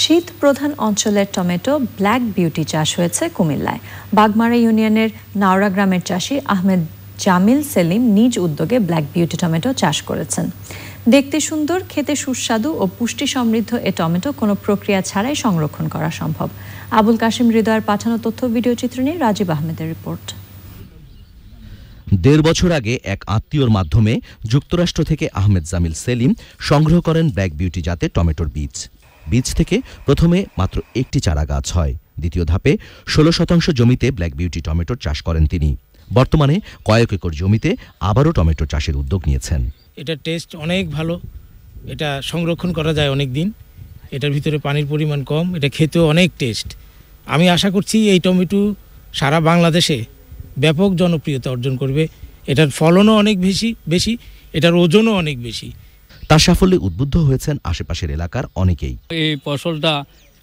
শীত প্রধান অঞ্চলের টমেটো ব্ল্যাক বিউটি চাষ হয়েছে কুমিল্লায়। বাগমারা ইউনিয়নের নাওরা গ্রামের চাষি আহমেদ জামিল সেলিম নিজ উদ্যোগে ব্ল্যাক বিউটি টমেটো চাষ করেছেন। দেখতে সুন্দর, খেতে সুস্বাদু ও পুষ্টি সমৃদ্ধ এ টমেটো কোনো প্রক্রিয়া ছাড়াই সংরক্ষণ করা সম্ভব। আবুল কাশিম হৃদয়ের পাঠানো তথ্য ভিডিও চিত্র নিয়ে রাজীব আহমেদের রিপোর্ট। ১.৫ বছর আগে এক আত্মীয়র মাধ্যমে যুক্তরাষ্ট্র থেকে আহমেদ জামিল সেলিম সংগ্রহ করেন ব্ল্যাক বিউটি জাতের টমেটোর বীজ থেকে প্রথমে মাত্র একটি চারা গাছ হয়। দ্বিতীয় ধাপে ১৬% জমিতে ব্ল্যাক বিউটি টমেটোর চাষ করেন তিনি। বর্তমানে কয়েক একর জমিতে আবারও টমেটো চাষের উদ্যোগ নিয়েছেন। এটা টেস্ট অনেক ভালো, এটা সংরক্ষণ করা যায় অনেক দিন, এটার ভিতরে পানির পরিমাণ কম, এটা খেতেও অনেক টেস্ট। আমি আশা করছি এই টমেটো সারা বাংলাদেশে ব্যাপক জনপ্রিয়তা অর্জন করবে। এটার ফলনও অনেক বেশি, এটার ওজনও অনেক বেশি। তার সাফল্যে উদ্বুদ্ধ হয়েছেন আশেপাশের এলাকার অনেকেই। এই ফসলটা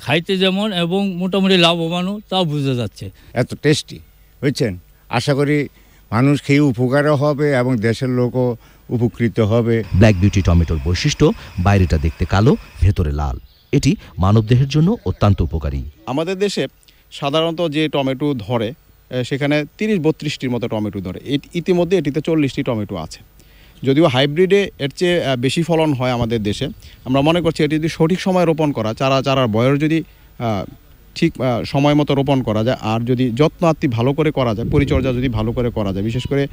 খাইতে যেমন এবং মোটামুটি লাভবানও তাও বোঝা যাচ্ছে। এত টেস্টি বুঝছেন, আশা করি মানুষ খেয়ে উপকারও হবে এবং দেশের লোকও উপকৃত হবে। ব্ল্যাক বিউটি টমেটোর বৈশিষ্ট্য বাইরেটা দেখতে কালো, ভেতরে লাল। এটি মানবদেহের জন্য অত্যন্ত উপকারী। আমাদের দেশে সাধারণত যে টমেটো ধরে সেখানে ৩০-৩২টির মতো টমেটো ধরে, ইতিমধ্যে এটিতে 40টি টমেটো আছে। যদিও হাইব্রিডে এর চেয়ে বেশি ফলন হয় আমাদের দেশে, আমরা মনে করছি এটি যদি সঠিক সময় রোপণ করা, চারার বয়স যদি ঠিক সময় মতো রোপণ করা যায়, আর যদি যত্ন আত্তি ভালো করে করা যায়, পরিচর্যা যদি ভালো করে করা যায়, বিশেষ করে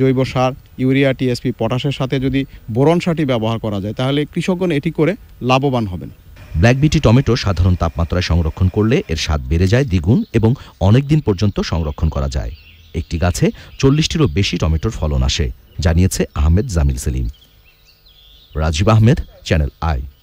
জৈব সার, ইউরিয়া, টিএসপি, পটাশের সাথে যদি বোরন সারটি ব্যবহার করা যায়, তাহলে কৃষকগণ এটি করে লাভবান হবেন। ব্ল্যাক বিউটি টমেটো সাধারণ তাপমাত্রায় সংরক্ষণ করলে এর স্বাদ বেড়ে যায় দ্বিগুণ এবং অনেক দিন পর্যন্ত সংরক্ষণ করা যায়। একটি গাছে 40টিরও বেশি টমেটোর ফলন আসে, জানিয়েছে আহমেদ জামিল সেলিম। Rajib Ahmed, channel I.